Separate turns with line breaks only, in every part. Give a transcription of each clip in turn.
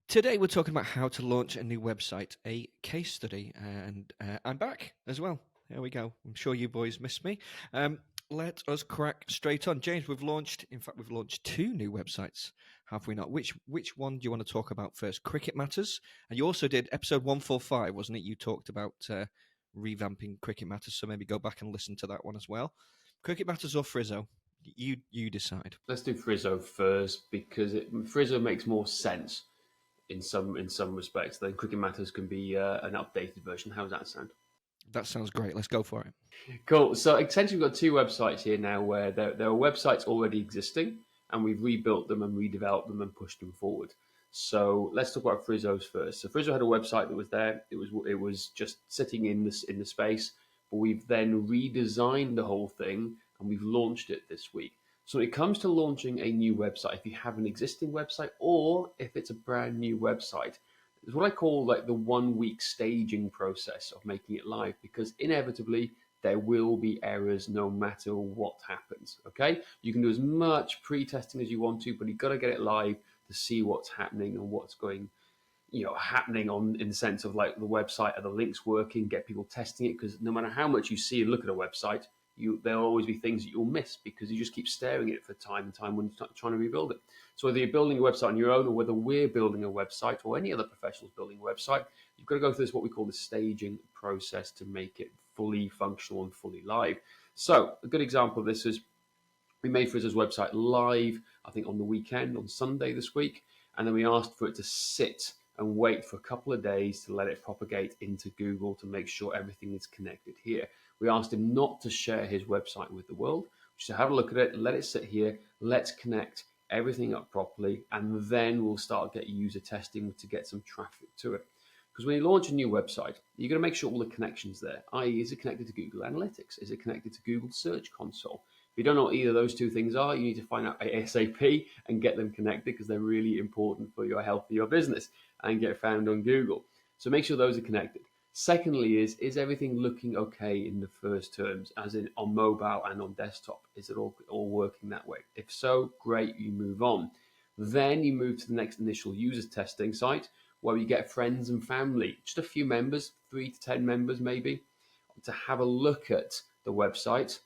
Today we're talking about how to launch a new website, a case study, and I'm back as well. There we go. I'm sure you boys missed me. Let us crack straight on. James, we've launched two new websites, have we not? Which one do you want to talk about first? Cricket Matters, and you also did episode 145, wasn't it? You talked about revamping Cricket Matters, so maybe go back and listen to that one as well. Cricket Matters or Frizzo? You decide.
Let's do Frizzo first because Frizzo makes more sense in some respects. Then Cricket Matters can be an updated version. How does that sound?
That sounds great. Let's go for it.
Cool. So essentially, we've got two websites here now where there are websites already existing, and we've rebuilt them and redeveloped them and pushed them forward. So let's talk about Frizzo's first. So Frizzo had a website that was there. It was just sitting in the space, but we've then redesigned the whole thing and we've launched it this week. So when it comes to launching a new website, if you have an existing website or if it's a brand new website, it's what I call like the 1 week staging process of making it live, because inevitably there will be errors no matter what happens. Okay, you can do as much pre-testing as you want to, but you've got to get it live to see what's happening and what's going happening in the sense of like the website, are the links working, get people testing it, because no matter how much you see and look at a website, there'll always be things that you'll miss because you just keep staring at it for time and time when you're trying to rebuild it. So whether you're building a website on your own or whether we're building a website or any other professionals building a website, you've got to go through this, what we call the staging process, to make it fully functional and fully live. So a good example of this is we made Frizzo's website live, I think on the weekend, on Sunday this week, and then we asked for it to sit and wait for a couple of days to let it propagate into Google to make sure everything is connected here. We asked him not to share his website with the world, just to have a look at it, let it sit here, let's connect everything up properly, and then we'll start get user testing to get some traffic to it. Because when you launch a new website, you're going to make sure all the connections there, i.e. is it connected to Google Analytics? Is it connected to Google Search Console? If you don't know what either of those two things are, you need to find out ASAP and get them connected because they're really important for your health of your business and get found on Google. So make sure those are connected. Secondly is everything looking okay in the first terms, as in on mobile and on desktop? Is it all working that way? If so, great, you move on. Then you move to the next initial user testing site where you get friends and family, just a few members, 3 to 10 members maybe, to have a look at the website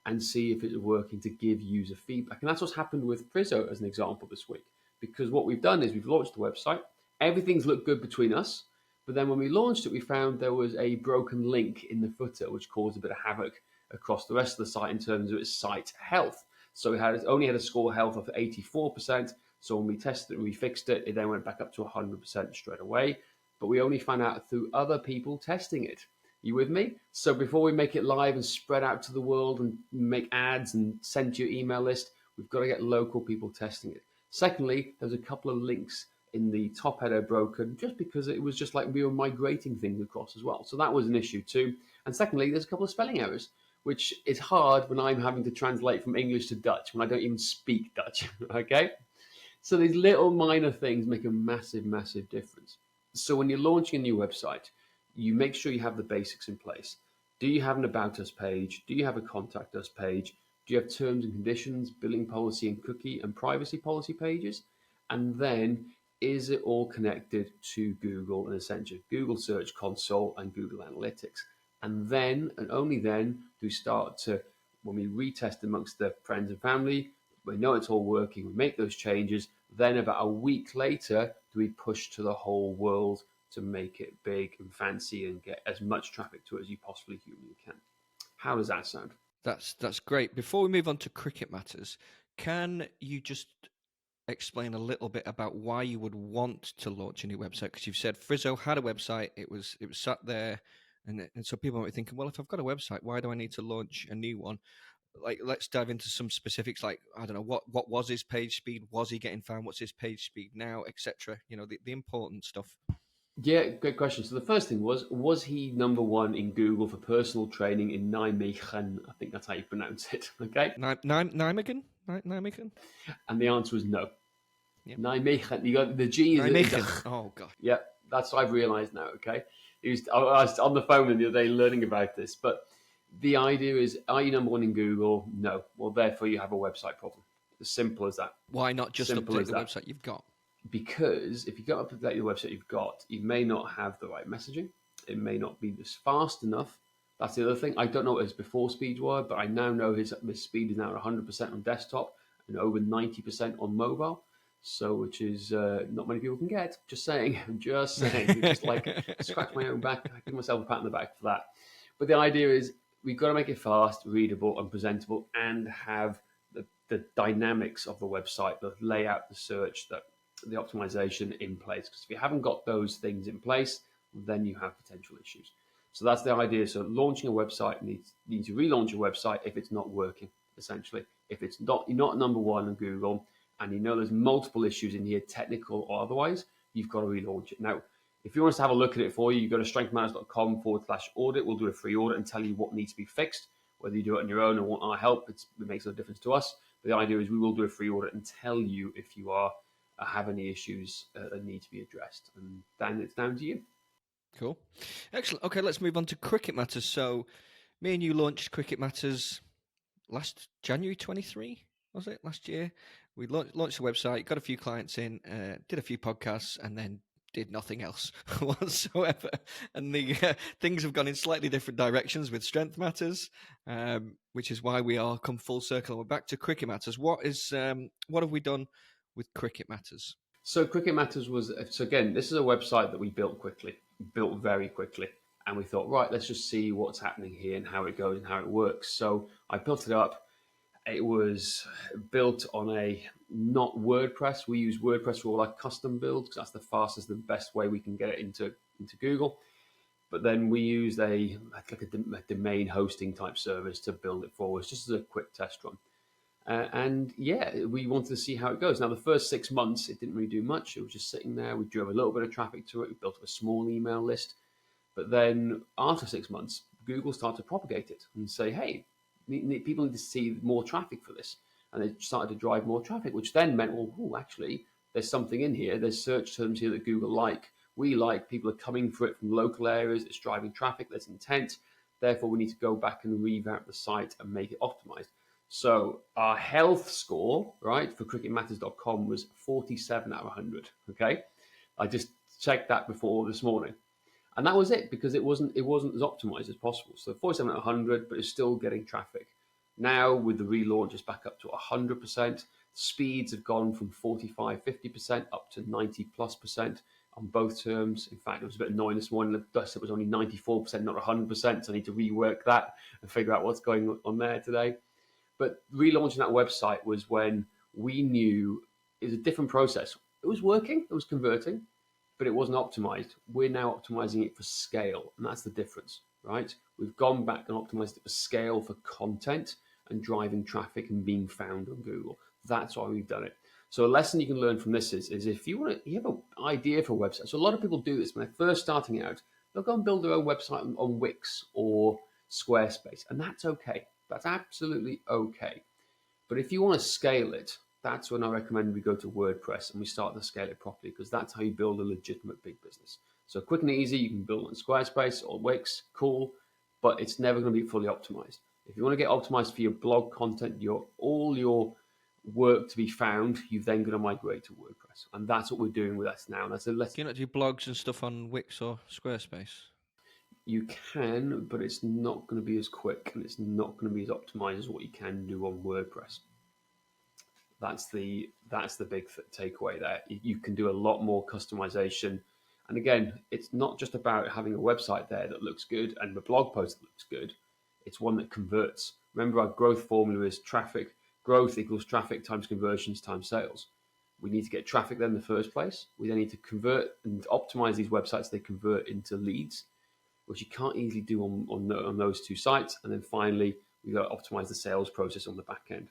and see if it's working, to give user feedback. And that's what's happened with Frizzo as an example this week. Because what we've done is we've launched the website, everything's looked good between us, but then when we launched it, we found there was a broken link in the footer, which caused a bit of havoc across the rest of the site in terms of its site health. So it only had a score health of 84%. So when we tested it and we fixed it, it then went back up to 100% straight away. But we only found out through other people testing it. You with me? So before we make it live and spread out to the world and make ads and send to your email list, we've got to get local people testing it. Secondly, there's a couple of links in the top header broken just because it was just like we were migrating things across as well. So that was an issue too. And secondly, there's a couple of spelling errors, which is hard when I'm having to translate from English to Dutch when I don't even speak Dutch, okay? So these little minor things make a massive, massive difference. So when you're launching a new website, you make sure you have the basics in place. Do you have an About Us page? Do you have a Contact Us page? Do you have terms and conditions, billing policy and cookie and privacy policy pages? And then is it all connected to Google and essentially Google Search Console and Google Analytics? And then, and only then, do we start to, when we retest amongst the friends and family, we know it's all working, we make those changes, then about a week later, do we push to the whole world to make it big and fancy and get as much traffic to it as you possibly humanly can. How does that sound?
That's great. Before we move on to Cricket Matters, can you just explain a little bit about why you would want to launch a new website? Because you've said Frizzo had a website, it was sat there, and so people might be thinking, well, if I've got a website, why do I need to launch a new one? Like, let's dive into some specifics. Like, I don't know, what was his page speed? Was he getting found? What's his page speed now, etc.? You know, the important stuff.
Yeah, great question. So the first thing was he number one in Google for personal training in Nijmegen? I think that's how you pronounce it. Okay.
Nijmegen?
And the answer was no.
Yep.
Nijmegen. You got the G.
Nijmegen. Oh god.
Yeah, that's what I've realised now. Okay. I was on the phone the other day learning about this, but the idea is, are you number one in Google? No. Well, therefore you have a website problem. As simple as that.
Why not just update the website you've got?
because if you go up to the website you've got, you may not have the right messaging. It may not be as fast enough. That's the other thing. I don't know what his before speeds were, but I now know his speed is now 100% on desktop and over 90% on mobile. So, which is not many people can get. Just saying, just saying. Just like scratch my own back. I give myself a pat on the back for that. But the idea is we've got to make it fast, readable, and presentable, and have the dynamics of the website, the layout, the search, the optimization in place. Because if you haven't got those things in place, then you have potential issues. So that's the idea. So launching a website you need to relaunch your website if it's not working, essentially. If it's not, you're not number one on Google and you know there's multiple issues in here, technical or otherwise, you've got to relaunch it. Now, if you want us to have a look at it for you, you go to strengthmatters.com/audit. We'll do a free audit and tell you what needs to be fixed. Whether you do it on your own or want our help, it makes no difference to us. But the idea is we will do a free audit and tell you if you have any issues that need to be addressed. And then it's down to you.
Cool. Excellent. Okay, let's move on to Cricket Matters. So, me and you launched Cricket Matters last January 23, was it? Last year. We launched the website, got a few clients in, did a few podcasts, and then did nothing else whatsoever. And the things have gone in slightly different directions with Strength Matters, which is why we are come full circle. We're back to Cricket Matters. What have we done with Cricket Matters?
So Cricket Matters again, this is a website that we built very quickly. And we thought, right, let's just see what's happening here and how it goes and how it works. So I built it up. It was built on not WordPress. We use WordPress for all our custom builds because that's the fastest, the best way we can get it into Google. But then we used a domain hosting type service to build it for us, just as a quick test run. And we wanted to see how it goes. Now, the first 6 months, it didn't really do much. It was just sitting there. We drove a little bit of traffic to it. We built up a small email list. But then after 6 months, Google started to propagate it and say, hey, people need to see more traffic for this. And they started to drive more traffic, which then meant, actually, there's something in here. There's search terms here that Google like. We like. People are coming for it from local areas. It's driving traffic. There's intent. Therefore, we need to go back and revamp the site and make it optimized. So our health score, right, for cricketmatters.com was 47 out of 100. Okay, I just checked that before this morning, and that was it because it wasn't as optimized as possible. So 47 out of 100, but it's still getting traffic. Now with the relaunch, it's back up to 100%. Speeds have gone from 45, 50% up to 90+% on both terms. In fact, it was a bit annoying this morning. It was only 94%, not 100%. So I need to rework that and figure out what's going on there today. But relaunching that website was when we knew it was a different process. It was working, it was converting, but it wasn't optimized. We're now optimizing it for scale, and that's the difference, right? We've gone back and optimized it for scale, for content, and driving traffic and being found on Google. That's why we've done it. So a lesson you can learn from this is if you have an idea for a website. So a lot of people do this when they're first starting out. They'll go and build their own website on Wix or Squarespace, and that's okay. That's absolutely okay. But if you want to scale it, that's when I recommend we go to WordPress and we start to scale it properly because that's how you build a legitimate big business. So quick and easy, you can build on Squarespace or Wix, cool, but it's never going to be fully optimized. If you want to get optimized for your blog content, all your work to be found, you're then going to migrate to WordPress. And that's what we're doing with us now.
Can you not do blogs and stuff on Wix or Squarespace?
You can, but it's not going to be as quick and it's not going to be as optimized as what you can do on WordPress. That's the big takeaway there. You can do a lot more customization. And again, it's not just about having a website there that looks good and a blog post that looks good. It's one that converts. Remember, our growth formula is traffic. Growth equals traffic times conversions times sales. We need to get traffic there in the first place. We then need to convert and optimize these websites. They convert into leads, which you can't easily do on those two sites. And then finally, we've got to optimize the sales process on the back end.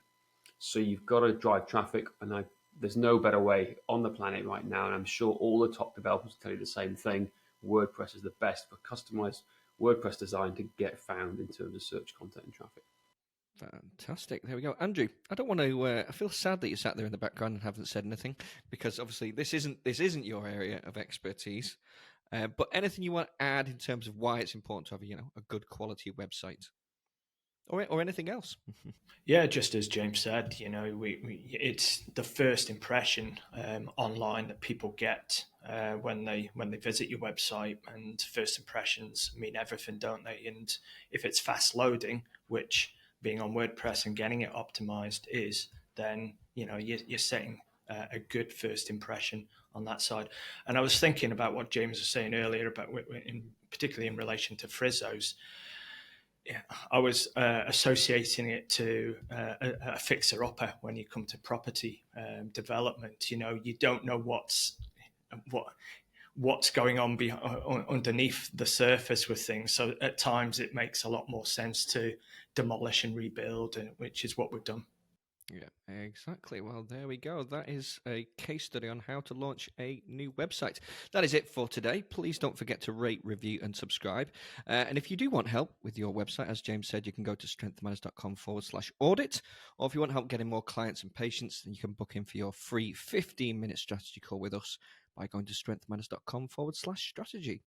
So you've got to drive traffic, and there's no better way on the planet right now, and I'm sure all the top developers will tell you the same thing. WordPress is the best for customized WordPress design to get found in terms of search content and traffic.
Fantastic. There we go. Andrew, I don't want to, I feel sad that you sat there in the background and haven't said anything because obviously this isn't your area of expertise. But anything you want to add in terms of why it's important to have a good quality website or anything else.
Yeah, just as James said, it's the first impression online that people get when they visit your website, and first impressions mean everything, don't they? And if it's fast loading, which being on WordPress and getting it optimized is, then you're setting a good first impression on that side. And I was thinking about what James was saying earlier about, particularly in relation to Frizzo's. Yeah, I was associating it to a fixer-upper when you come to property development. You don't know what's going on underneath the surface with things. So at times it makes a lot more sense to demolish and rebuild, which is what we've done.
Yeah, exactly. Well, there we go. That is a case study on how to launch a new website. That is it for today. Please don't forget to rate, review, and subscribe. And if you do want help with your website, as James said, you can go to strengthmatters.com/audit. Or if you want help getting more clients and patients, then you can book in for your free 15-minute strategy call with us by going to strengthmatters.com/strategy.